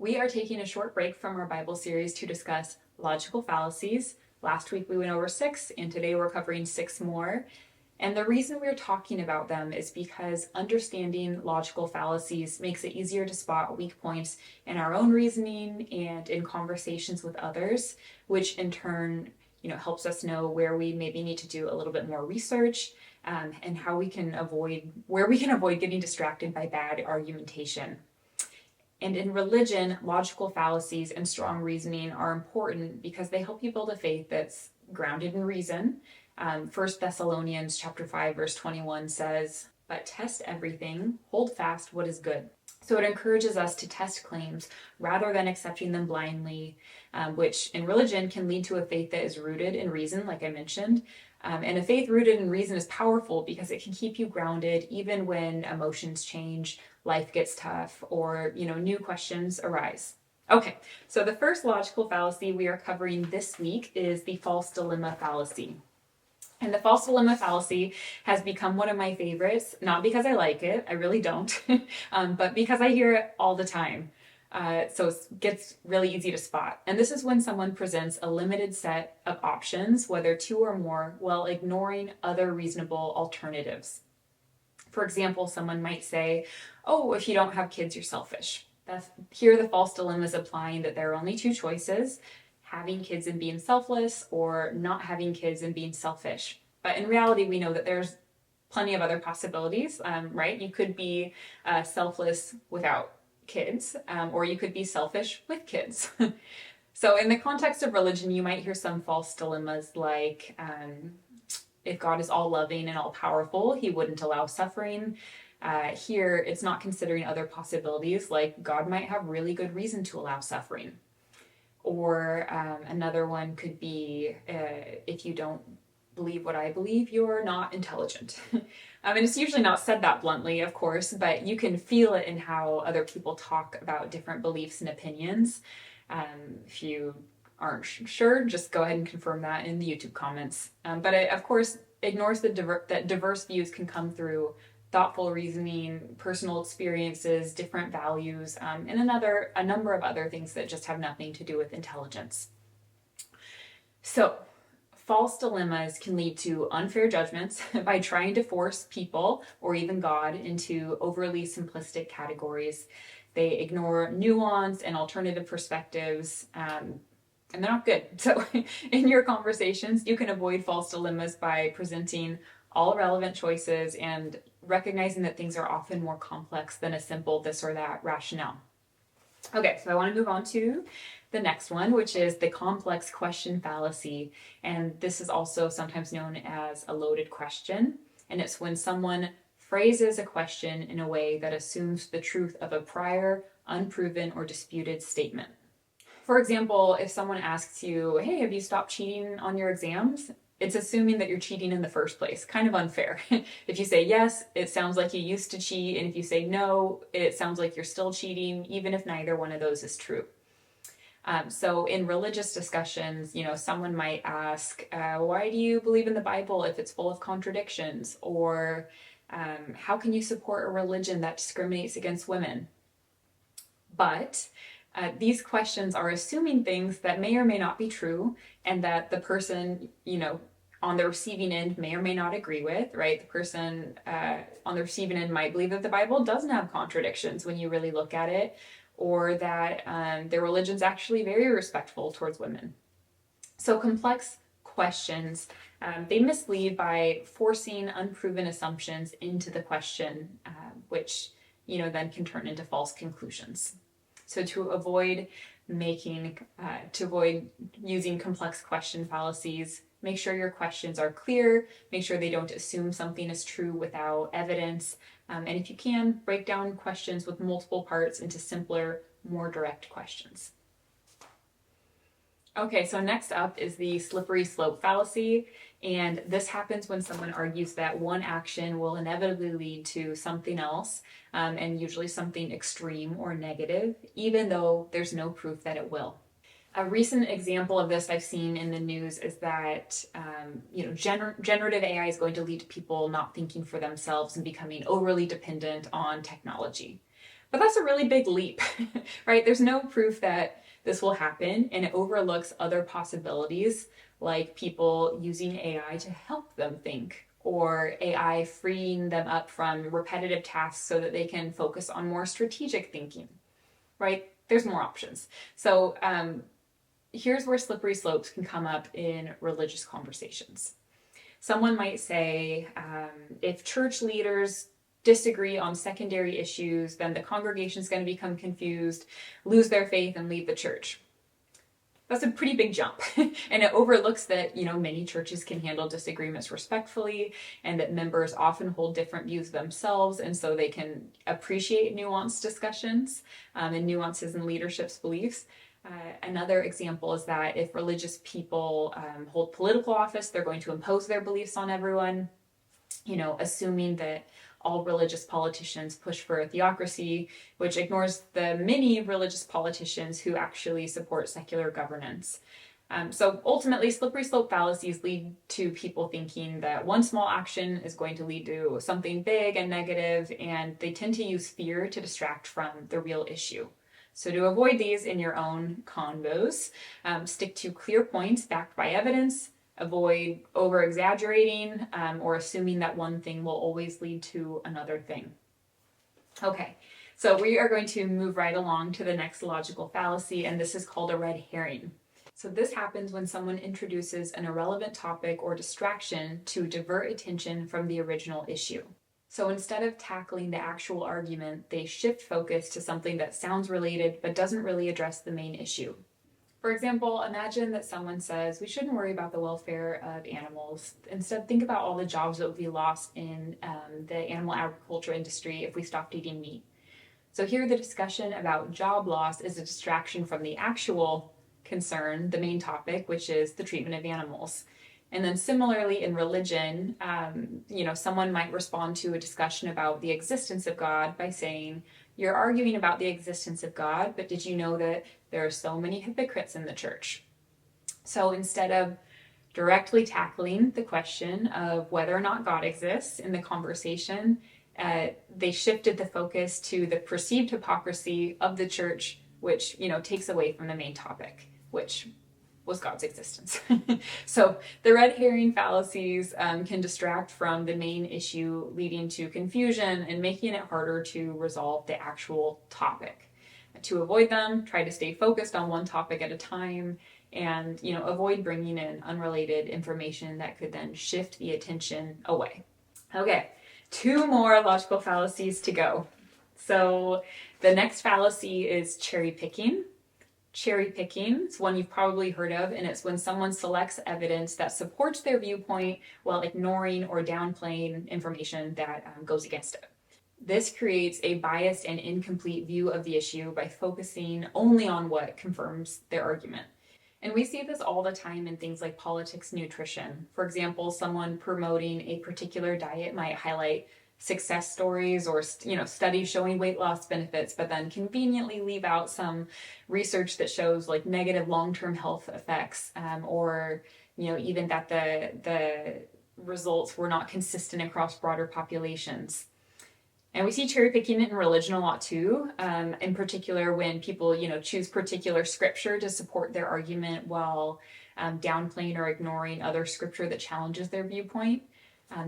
We are taking a short break from our Bible series to discuss logical fallacies. Last week we went over 6, and today we're covering 6 more. And the reason we're talking about them is because understanding logical fallacies makes it easier to spot weak points in our own reasoning and in conversations with others, which in turn, helps us know where we maybe need to do a little bit more research, and how we can avoid getting distracted by bad argumentation. And in religion, logical fallacies and strong reasoning are important because they help you build a faith that's grounded in reason. 1 Thessalonians chapter 5, verse 21 says, "But test everything, hold fast what is good." So it encourages us to test claims rather than accepting them blindly, which in religion can lead to a faith that is rooted in reason, like I mentioned. And a faith rooted in reason is powerful because it can keep you grounded even when emotions change, life gets tough, or new questions arise. Okay, so the first logical fallacy we are covering this week is the false dilemma fallacy. And the false dilemma fallacy has become one of my favorites, not because I like it, I really don't, but because I hear it all the time. So it gets really easy to spot. And this is when someone presents a limited set of options, whether 2 or more, while ignoring other reasonable alternatives. For example, someone might say, "Oh, if you don't have kids, you're selfish." Here the false dilemma is applying that there are only 2 choices: having kids and being selfless, or not having kids and being selfish. But in reality, we know that there's plenty of other possibilities, right? You could be selfless without kids, or you could be selfish with kids. So in the context of religion, you might hear some false dilemmas like, if God is all loving and all powerful, he wouldn't allow suffering. Here, it's not considering other possibilities, like God might have really good reason to allow suffering. Or another one could be, if you don't believe what I believe, you're not intelligent. And it's usually not said that bluntly, of course, but you can feel it in how other people talk about different beliefs and opinions. If you aren't sure, just go ahead and confirm that in the YouTube comments. But it, of course, ignores that diverse views can come through thoughtful reasoning, personal experiences, different values, and a number of other things that just have nothing to do with intelligence. So, false dilemmas can lead to unfair judgments by trying to force people, or even God, into overly simplistic categories. They ignore nuance and alternative perspectives, and they're not good. So in your conversations, you can avoid false dilemmas by presenting all relevant choices and recognizing that things are often more complex than a simple this or that rationale. Okay, so I want to move on to the next one, which is the complex question fallacy. And this is also sometimes known as a loaded question. And it's when someone phrases a question in a way that assumes the truth of a prior, unproven, or disputed statement. For example, if someone asks you, "Hey, have you stopped cheating on your exams?" It's assuming that you're cheating in the first place. Kind of unfair. If you say yes, it sounds like you used to cheat. And if you say no, it sounds like you're still cheating, even if neither one of those is true. So in religious discussions, someone might ask, "Why do you believe in the Bible if it's full of contradictions?" Or, "How can you support a religion that discriminates against women?" But these questions are assuming things that may or may not be true, and that the person, on the receiving end may or may not agree with, right? The person on the receiving end might believe that the Bible doesn't have contradictions when you really look at it, or that their religion's actually very respectful towards women. So complex questions, they mislead by forcing unproven assumptions into the question, which, then can turn into false conclusions. So to avoid using complex question fallacies, make sure your questions are clear, make sure they don't assume something is true without evidence, and if you can, break down questions with multiple parts into simpler, more direct questions. Okay, so next up is the slippery slope fallacy, and this happens when someone argues that one action will inevitably lead to something else, and usually something extreme or negative, even though there's no proof that it will. A recent example of this I've seen in the news is that generative AI is going to lead to people not thinking for themselves and becoming overly dependent on technology. But that's a really big leap, right? There's no proof that this will happen, and it overlooks other possibilities like people using AI to help them think, or AI freeing them up from repetitive tasks so that they can focus on more strategic thinking, right? There's more options. So here's where slippery slopes can come up in religious conversations. Someone might say, if church leaders disagree on secondary issues, then the congregation is going to become confused, lose their faith, and leave the church. That's a pretty big jump. And it overlooks that, many churches can handle disagreements respectfully, and that members often hold different views themselves, and so they can appreciate nuanced discussions and nuances in leadership's beliefs. Another example is that if religious people hold political office, they're going to impose their beliefs on everyone, assuming that all religious politicians push for a theocracy, which ignores the many religious politicians who actually support secular governance. So ultimately, slippery slope fallacies lead to people thinking that one small action is going to lead to something big and negative, and they tend to use fear to distract from the real issue. So to avoid these in your own convos, stick to clear points backed by evidence, avoid over-exaggerating or assuming that one thing will always lead to another thing. Okay, so we are going to move right along to the next logical fallacy, and this is called a red herring. So this happens when someone introduces an irrelevant topic or distraction to divert attention from the original issue. So instead of tackling the actual argument, they shift focus to something that sounds related but doesn't really address the main issue. For example, imagine that someone says, we shouldn't worry about the welfare of animals. Instead, think about all the jobs that would be lost in the animal agriculture industry if we stopped eating meat. So here the discussion about job loss is a distraction from the actual concern, the main topic, which is the treatment of animals. And then similarly in religion, someone might respond to a discussion about the existence of God by saying, you're arguing about the existence of God, but did you know that there are so many hypocrites in the church? So instead of directly tackling the question of whether or not God exists in the conversation, they shifted the focus to the perceived hypocrisy of the church, which, takes away from the main topic, which was God's existence. So the red herring fallacies can distract from the main issue, leading to confusion and making it harder to resolve the actual topic. To avoid them, try to stay focused on one topic at a time, and avoid bringing in unrelated information that could then shift the attention away. Okay, 2 more logical fallacies to go. So the next fallacy is cherry picking. Cherry picking is one you've probably heard of, and it's when someone selects evidence that supports their viewpoint while ignoring or downplaying information that goes against it. This creates a biased and incomplete view of the issue by focusing only on what confirms their argument. And we see this all the time in things like politics, nutrition. For example, someone promoting a particular diet might highlight success stories or studies showing weight loss benefits, but then conveniently leave out some research that shows like negative long-term health effects, or even that the results were not consistent across broader populations. And we see cherry picking in religion a lot too, in particular when people choose particular scripture to support their argument while downplaying or ignoring other scripture that challenges their viewpoint.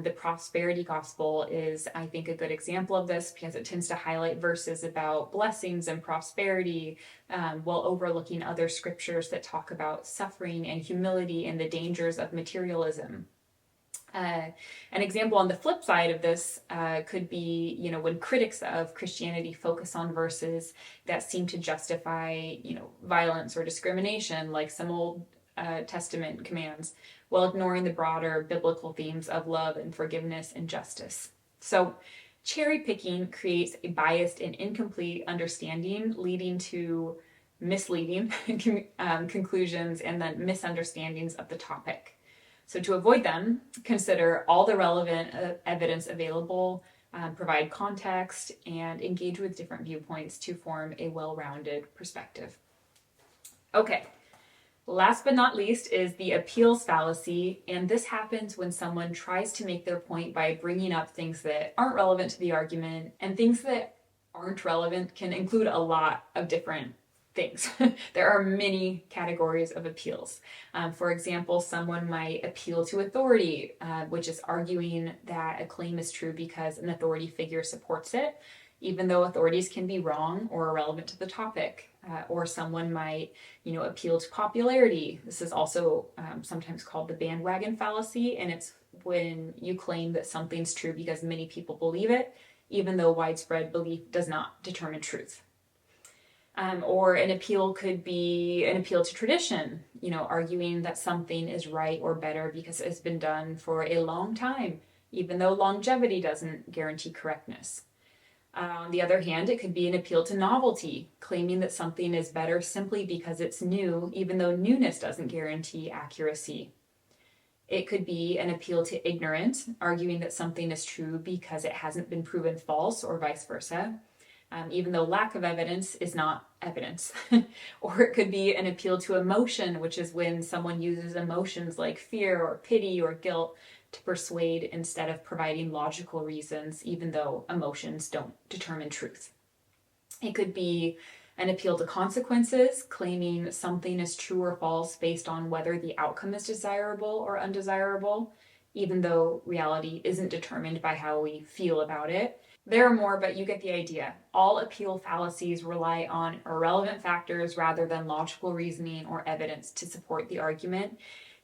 The prosperity gospel is, I think, a good example of this because it tends to highlight verses about blessings and prosperity while overlooking other scriptures that talk about suffering and humility and the dangers of materialism. An example on the flip side of this could be, when critics of Christianity focus on verses that seem to justify, violence or discrimination, like some Old Testament commands, while ignoring the broader biblical themes of love and forgiveness and justice. So cherry picking creates a biased and incomplete understanding, leading to misleading conclusions and then misunderstandings of the topic. So to avoid them, consider all the relevant evidence available, provide context, and engage with different viewpoints to form a well-rounded perspective. Okay. Last but not least is the appeals fallacy, and this happens when someone tries to make their point by bringing up things that aren't relevant to the argument and things that aren't relevant can include a lot of different things. There are many categories of appeals. For example, someone might appeal to authority, which is arguing that a claim is true because an authority figure supports it, even though authorities can be wrong or irrelevant to the topic. Or someone might, appeal to popularity. This is also sometimes called the bandwagon fallacy, and it's when you claim that something's true because many people believe it, even though widespread belief does not determine truth. Or an appeal could be an appeal to tradition, arguing that something is right or better because it has been done for a long time, even though longevity doesn't guarantee correctness. On the other hand, it could be an appeal to novelty, claiming that something is better simply because it's new, even though newness doesn't guarantee accuracy. It could be an appeal to ignorance, arguing that something is true because it hasn't been proven false, or vice versa, even though lack of evidence is not evidence. Or it could be an appeal to emotion, which is when someone uses emotions like fear or pity or guilt to persuade instead of providing logical reasons, even though emotions don't determine truth. It could be an appeal to consequences, claiming something is true or false based on whether the outcome is desirable or undesirable, even though reality isn't determined by how we feel about it. There are more, but you get the idea. All appeal fallacies rely on irrelevant factors rather than logical reasoning or evidence to support the argument,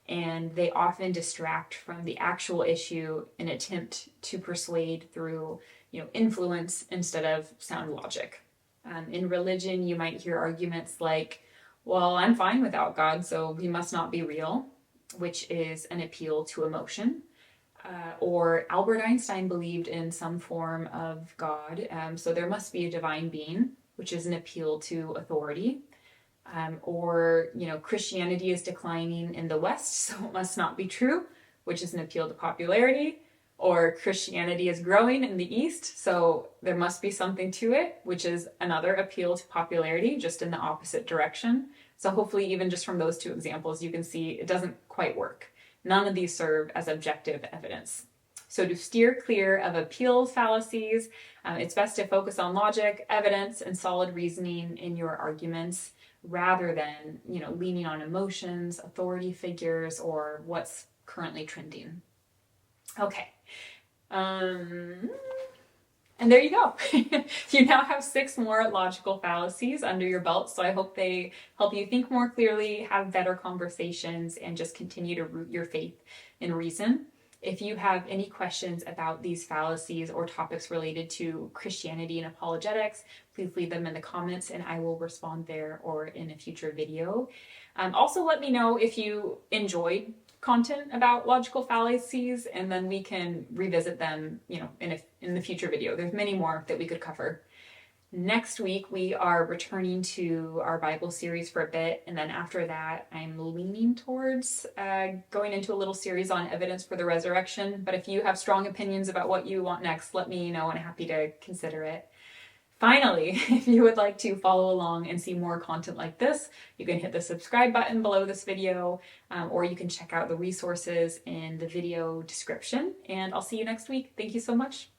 and they often distract from the actual issue in an attempt to persuade through, influence instead of sound logic. In religion, you might hear arguments like, well, I'm fine without God, so he must not be real, which is an appeal to emotion. Or Albert Einstein believed in some form of God, so there must be a divine being, which is an appeal to authority. Or Christianity is declining in the West, so it must not be true, which is an appeal to popularity. Or Christianity is growing in the East, so there must be something to it, which is another appeal to popularity, just in the opposite direction. So hopefully even just from those two examples, you can see it doesn't quite work. None of these serve as objective evidence. So to steer clear of appeal fallacies, it's best to focus on logic, evidence, and solid reasoning in your arguments, rather than leaning on emotions, authority figures, or what's currently trending. Okay. And there you go. You now have 6 more logical fallacies under your belt, so I hope they help you think more clearly, have better conversations, and just continue to root your faith in reason. If you have any questions about these fallacies or topics related to Christianity and apologetics, please leave them in the comments and I will respond there or in a future video. Also, let me know if you enjoyed content about logical fallacies, and then we can revisit them, in the future video. There's many more that we could cover. Next week, we are returning to our Bible series for a bit, and then after that, I'm leaning towards going into a little series on evidence for the resurrection. But if you have strong opinions about what you want next, let me know, and I'm happy to consider it. Finally, if you would like to follow along and see more content like this, you can hit the subscribe button below this video, or you can check out the resources in the video description. And I'll see you next week. Thank you so much.